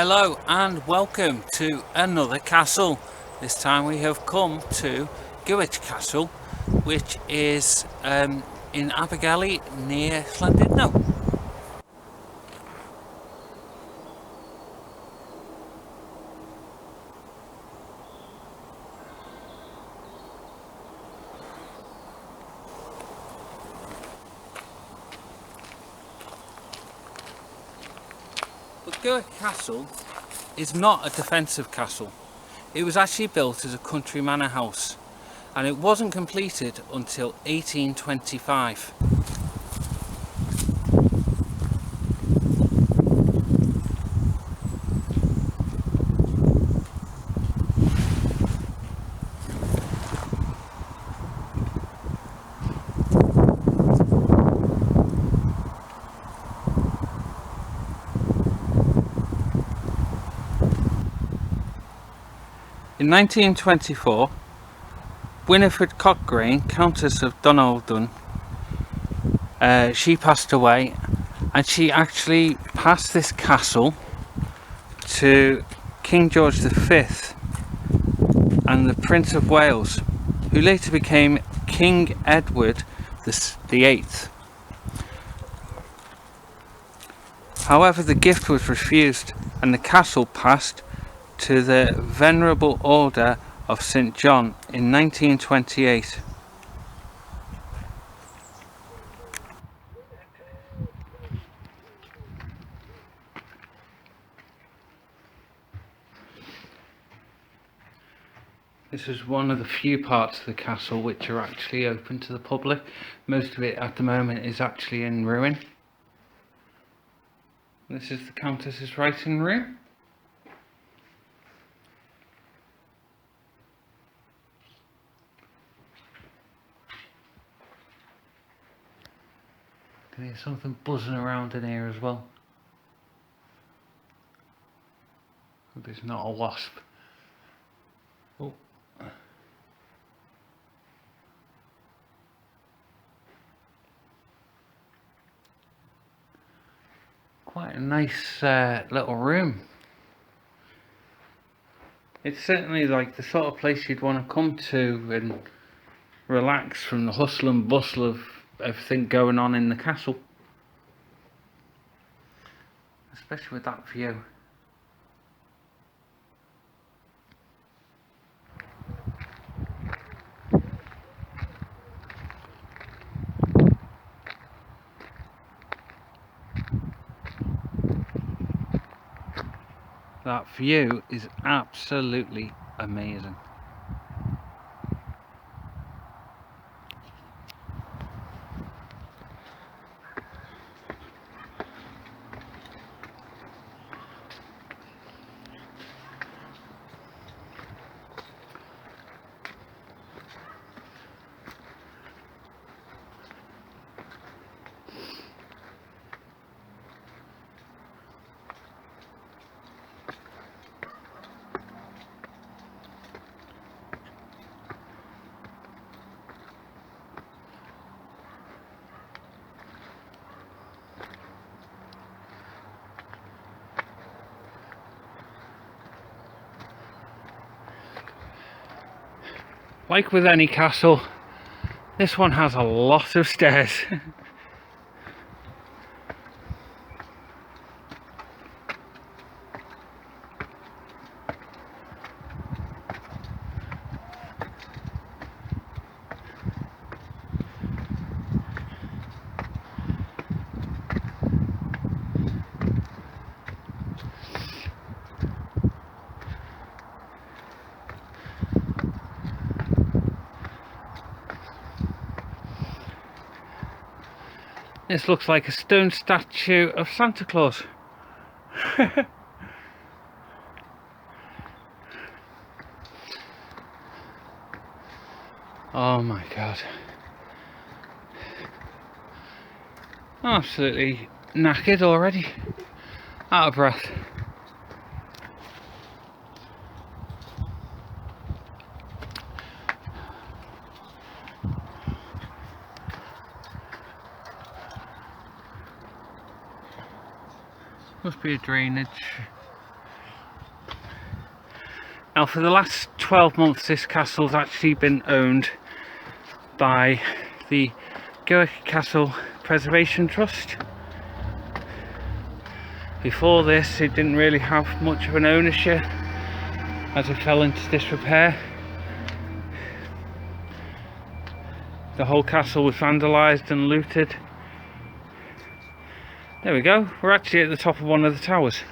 Hello and welcome to another castle. This time we have come to Gwrych Castle, which is in Abergele near Llandudno. But Gwrych Castle is not a defensive castle. It was actually built as a country manor house, and it wasn't completed until 1825. In 1924, Winifred Cochrane, Countess of Donaldon, she passed away, and she actually passed this castle to King George V and the Prince of Wales, who later became King Edward VIII. However, the gift was refused, and the castle passed to the Venerable Order of St. John in 1928. This is one of the few parts of the castle which are actually open to the public. Most of it at the moment is actually in ruin. This is the Countess's writing room. Can hear something buzzing around in here as well. Hope it's not a wasp. Oh. Quite a nice little room. It's certainly like the sort of place you'd want to come to and relax from the hustle and bustle of everything going on in the castle. Especially with that view. That view is absolutely amazing. Like with any castle, this one has a lot of stairs. This looks like a stone statue of Santa Claus. Oh my god. Absolutely knackered already. Out of breath. Must be a drainage Now for the last 12 months this castle's actually been owned by the Gwrych Castle Preservation Trust. Before this it didn't really have much of an ownership as it fell into disrepair. The whole castle was vandalised and looted. There we go, we're actually at the top of one of the towers.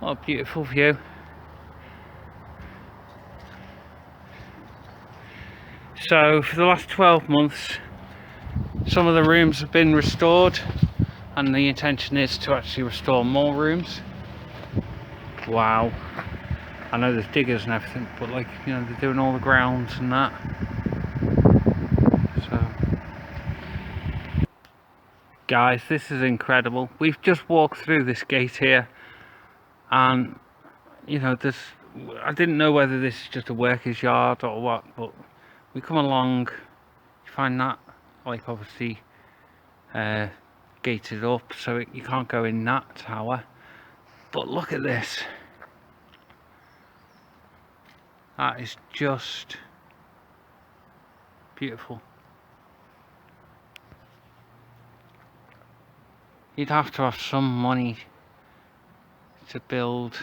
What a beautiful view. So for the last 12 months some of the rooms have been restored, and the intention is to actually restore more rooms. Wow, I know there's diggers and everything, but like, you know, they're doing all the grounds and that. So guys, this is incredible. We've just walked through this gate here, and you know, I didn't know whether this is just a worker's yard or what, but we come along, you find that like obviously gated up, so you can't go in that tower. But look at this, that is just beautiful. You'd have to have some money to build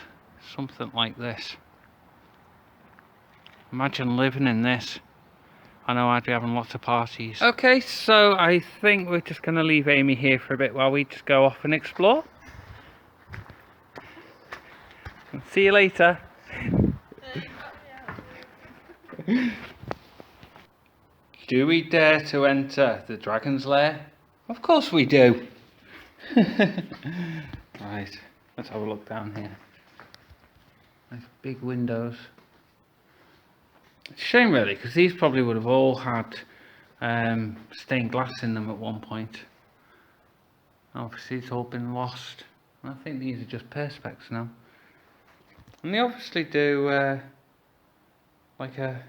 something like this. Imagine living in this. I know I'd be having lots of parties. Okay, so I think we're just going to leave Amy here for a bit while we just go off and explore. See you later. Do we dare to enter the dragon's lair? Of course we do. Right, let's have a look down here. Nice big windows. It's a shame really, because these probably would have all had stained glass in them at one point. Obviously it's all been lost. I think these are just perspex now. And they obviously do like a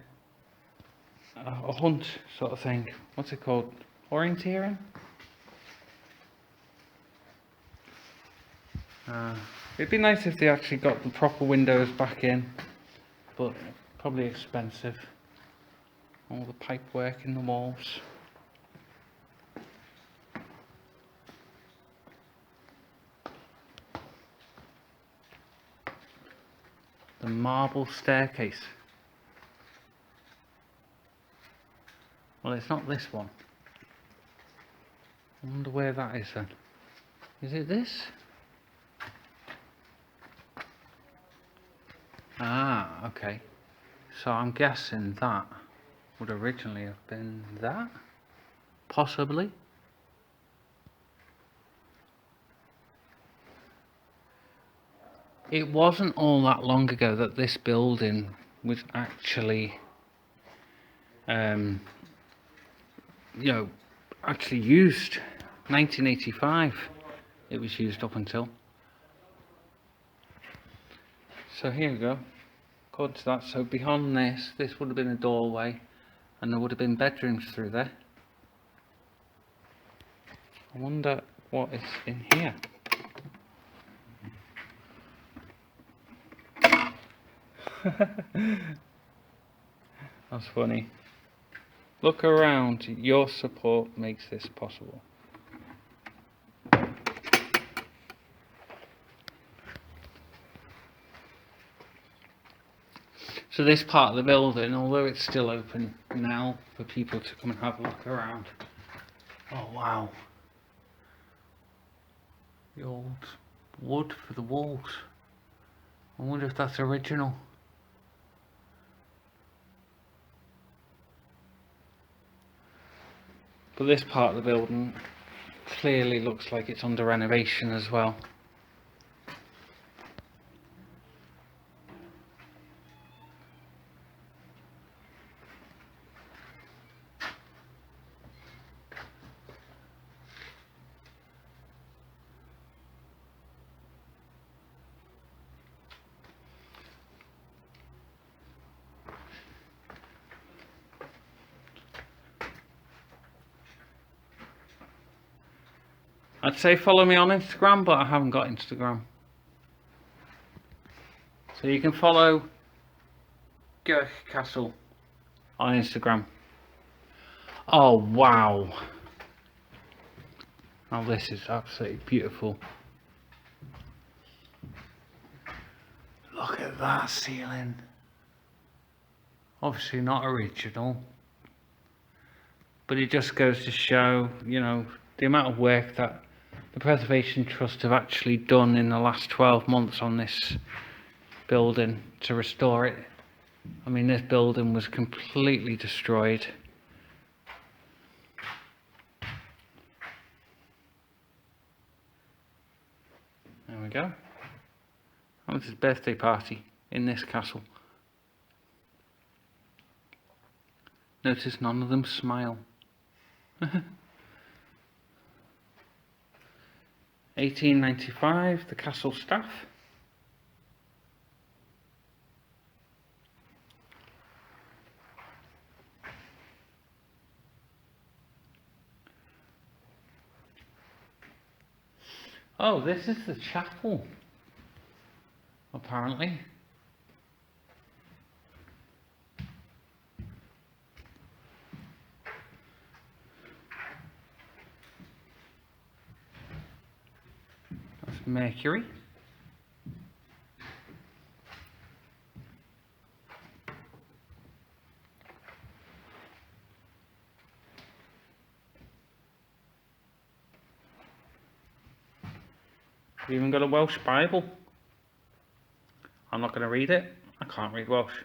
hunt sort of thing. What's it called? Orienteering? It'd be nice if they actually got the proper windows back in, but probably expensive. All the pipe work in the walls. The marble staircase. Well, it's not this one. I wonder where that is then. Is it this? Ah, okay. So I'm guessing that would originally have been that? Possibly. It wasn't all that long ago that this building was actually you know, actually used. 1985 it was used up until. So here we go. According to that, so beyond this would have been a doorway, and there would have been bedrooms through there. I wonder what is in here. That's funny. Look around, your support makes this possible. So this part of the building, although it's still open now for people to come and have a look around. Oh wow. The old wood for the walls. I wonder if that's original. But this part of the building clearly looks like it's under renovation as well. I'd say follow me on Instagram, but I haven't got Instagram. So you can follow Gwrych Castle on Instagram. Oh wow. Oh, this is absolutely beautiful. Look at that ceiling. Obviously not original, but it just goes to show, you know, the amount of work that the Preservation Trust have actually done in the last 12 months on this building to restore it. I mean, this building was completely destroyed. There we go. That was his birthday party in this castle. Notice none of them smile. 1895, the castle staff. Oh, this is the chapel, apparently. That's Mercury. We've even got a Welsh Bible. I'm not going to read it. I can't read Welsh.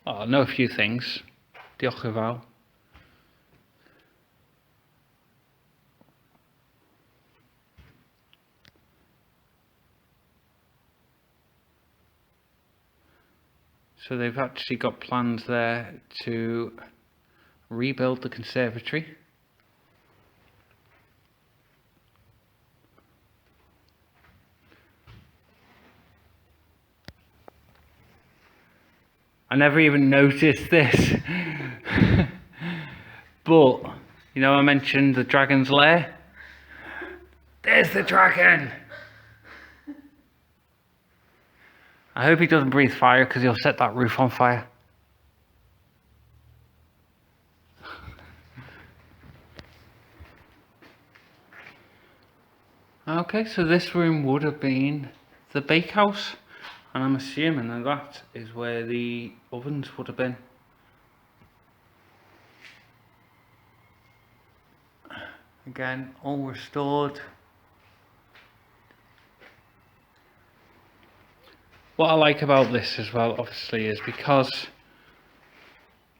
Oh, I know a few things. Diolch yn fawr. So they've actually got plans there to rebuild the conservatory. I never even noticed this. But, you know, I mentioned the dragon's lair. There's the dragon! I hope he doesn't breathe fire because he'll set that roof on fire. Okay, so this room would have been the bakehouse, and I'm assuming that that is where the ovens would have been. Again, all restored. What I like about this as well, obviously, is because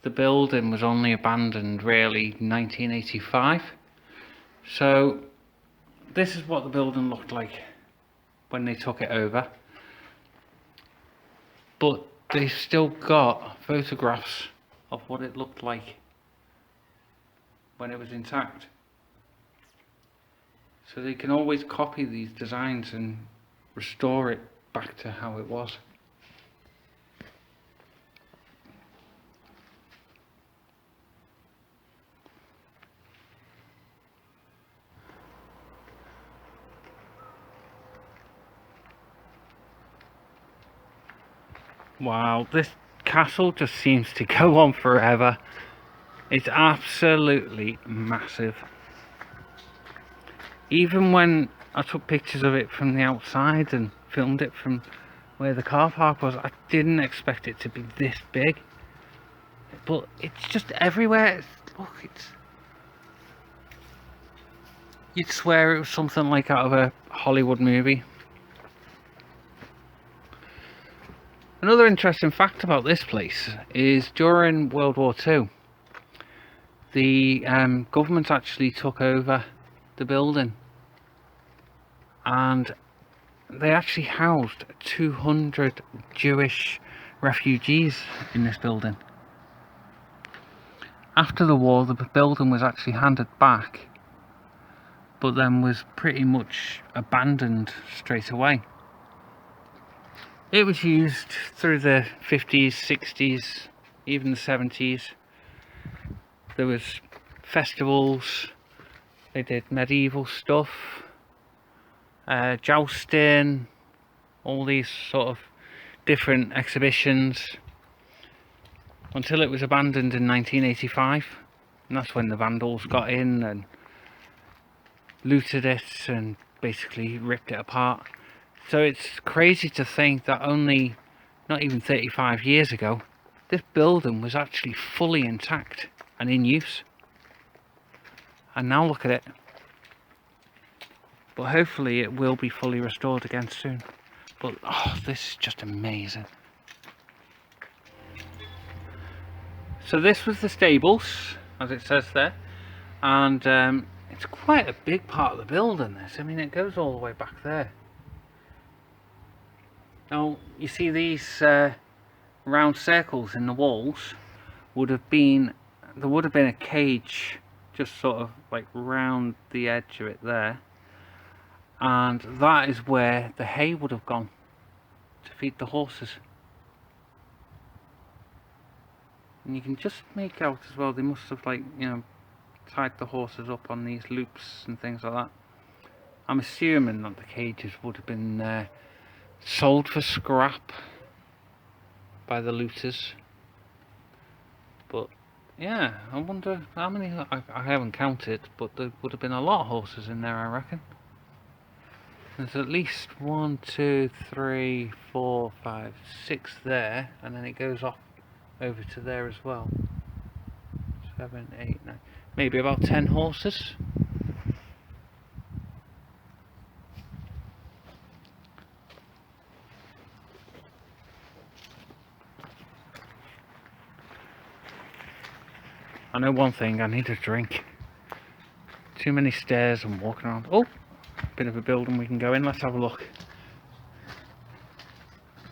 the building was only abandoned really 1985. So this is what the building looked like when they took it over. But they've still got photographs of what it looked like when it was intact. So they can always copy these designs and restore it back to how it was. Wow, this castle just seems to go on forever. It's absolutely massive. Even when I took pictures of it from the outside and filmed it from where the car park was, I didn't expect it to be this big. But it's just everywhere. Look, you'd swear it was something like out of a Hollywood movie. Another interesting fact about this place is during World War II, the government actually took over the building and they actually housed 200 Jewish refugees in this building. After the war, the building was actually handed back, but then was pretty much abandoned straight away. It was used through the 50s, 60s, even the 70s. There was festivals, They did medieval stuff, jousting, all these sort of different exhibitions, until it was abandoned in 1985, and that's when the vandals got in and looted it and basically ripped it apart. So it's crazy to think that only not even 35 years ago this building was actually fully intact and in use, and now look at it. But hopefully it will be fully restored again soon. But oh, this is just amazing. So this was the stables, as it says there, and it's quite a big part of the building, this. I mean, it goes all the way back there. Now you see these round circles in the walls would have been, there would have been a cage just sort of like round the edge of it there, and that is where the hay would have gone to feed the horses. And you can just make out as well, they must have, like, you know, tied the horses up on these loops and things like that. I'm assuming that the cages would have been sold for scrap by the looters. But yeah, I wonder how many, I haven't counted, but there would have been a lot of horses in there, I reckon. There's at least 1, 2, 3, 4, 5, 6 there, and then it goes off over to there as well. 7, 8, 9, maybe about 10 horses. I know one thing, I need a drink. Too many stairs and walking around. Oh, bit of a building we can go in, let's have a look.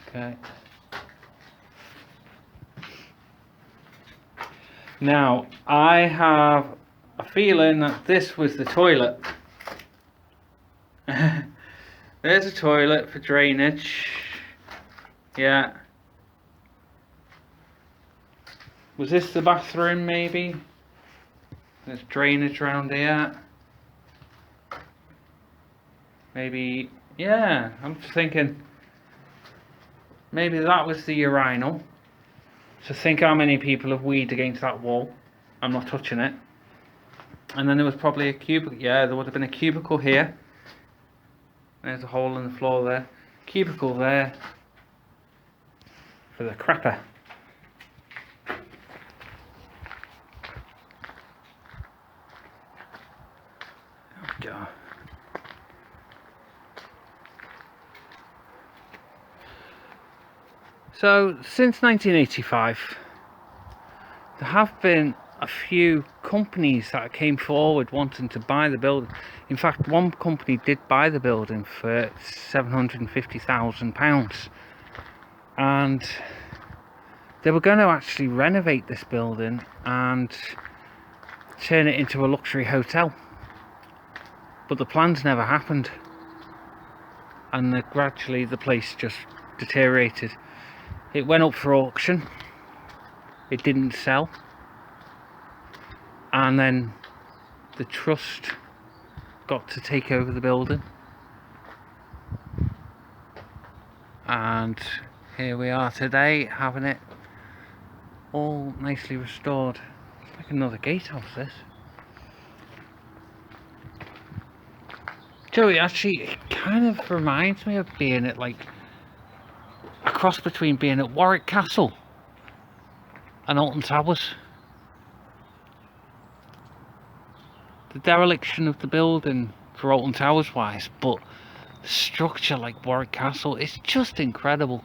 Okay. Now, I have a feeling that this was the toilet. There's a toilet for drainage. Yeah. Was this the bathroom, maybe? There's drainage around here. Maybe, yeah, I'm just thinking maybe that was the urinal. So think how many people have weed against that wall. I'm not touching it. And then there was probably a cubicle. Yeah, there would have been a cubicle here. There's a hole in the floor there. Cubicle there for the crapper. There we go. So since 1985, there have been a few companies that came forward wanting to buy the building. In fact, one company did buy the building for £750,000, and they were going to actually renovate this building and turn it into a luxury hotel, but the plans never happened, and gradually the place just deteriorated. It went up for auction, it didn't sell, and then the trust got to take over the building, and here we are today, having it all nicely restored. It's like another gatehouse, this. Joey, actually, it kind of reminds me of being at, like, a cross between being at Warwick Castle and Alton Towers. The dereliction of the building for Alton Towers wise, but the structure like Warwick Castle is just incredible.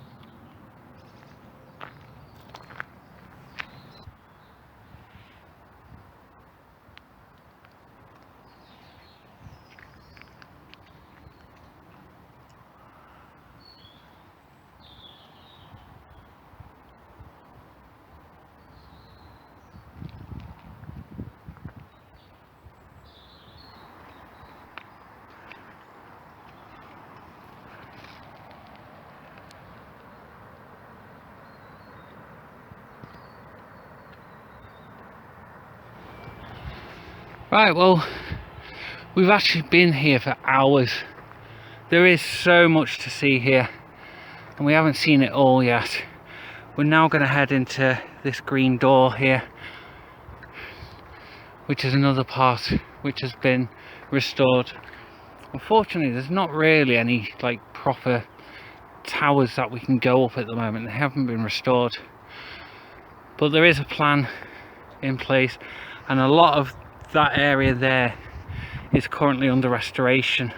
Right, well, We've actually been here for hours. There is so much to see here, and we haven't seen it all yet. We're now going to head into this green door here, which is another part which has been restored. Unfortunately, there's not really any like proper towers that we can go up at the moment. They haven't been restored, but there is a plan in place, and a lot of that area there is currently under restoration.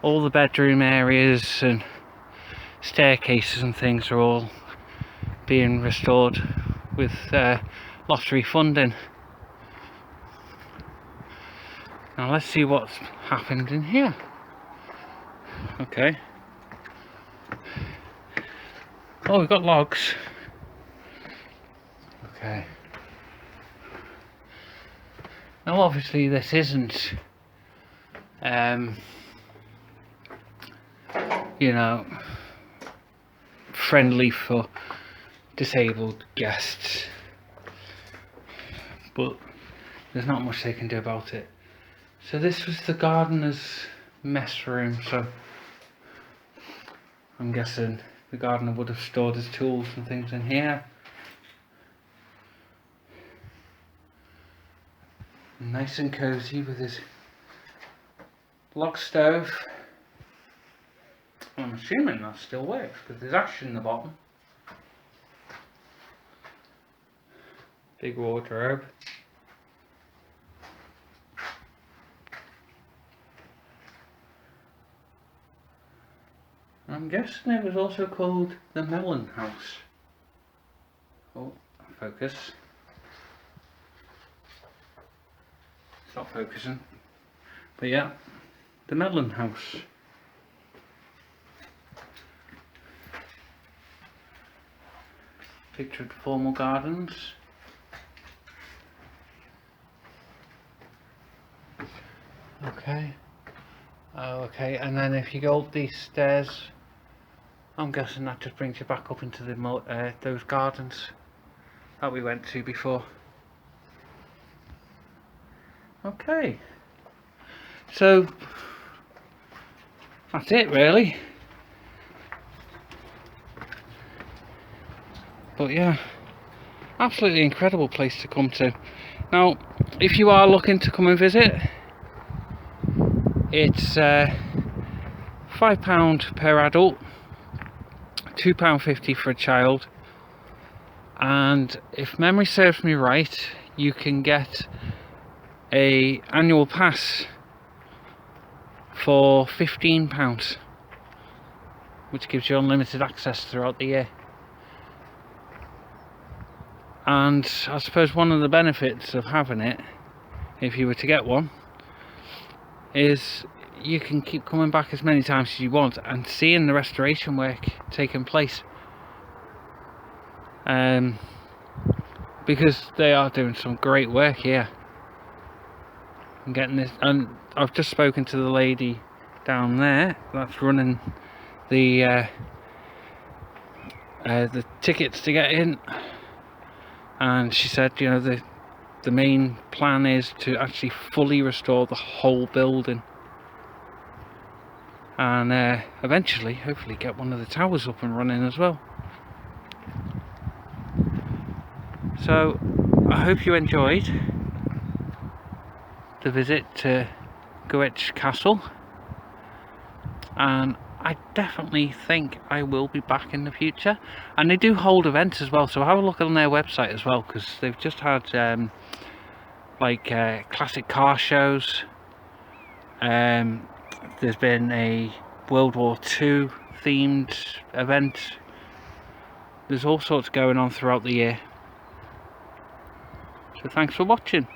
All the bedroom areas and staircases and things are all being restored with lottery funding. Now let's see what's happened in here. Okay. Oh, we've got logs. Okay. Now obviously this isn't you know, friendly for disabled guests, but there's not much they can do about it. So this was the gardener's mess room, so I'm guessing the gardener would have stored his tools and things in here. Nice and cozy with his log stove. I'm assuming that still works because there's ash in the bottom. Big wardrobe. I'm guessing it was also called the Melon House. Oh, focus. It's not focusing. But yeah, the Melon House. Picture of the formal gardens. Okay. Oh, okay, and then if you go up these stairs, I'm guessing that just brings you back up into the those gardens that we went to before. Okay, so that's it really. But yeah, absolutely incredible place to come to. Now, if you are looking to come and visit, it's £5 per adult, £2.50 for a child, and if memory serves me right, you can get a annual pass for £15, which gives you unlimited access throughout the year. And I suppose one of the benefits of having it, if you were to get one, is you can keep coming back as many times as you want and seeing the restoration work taking place, because they are doing some great work here. I'm getting this, and I've just spoken to the lady down there that's running the tickets to get in, and she said, you know, the main plan is to actually fully restore the whole building, and eventually hopefully get one of the towers up and running as well. So I hope you enjoyed the visit to Gwrych Castle, and I definitely think I will be back in the future. And they do hold events as well, so have a look on their website as well, because they've just had classic car shows. There's been a World War II themed event. There's all sorts going on throughout the year. So thanks for watching.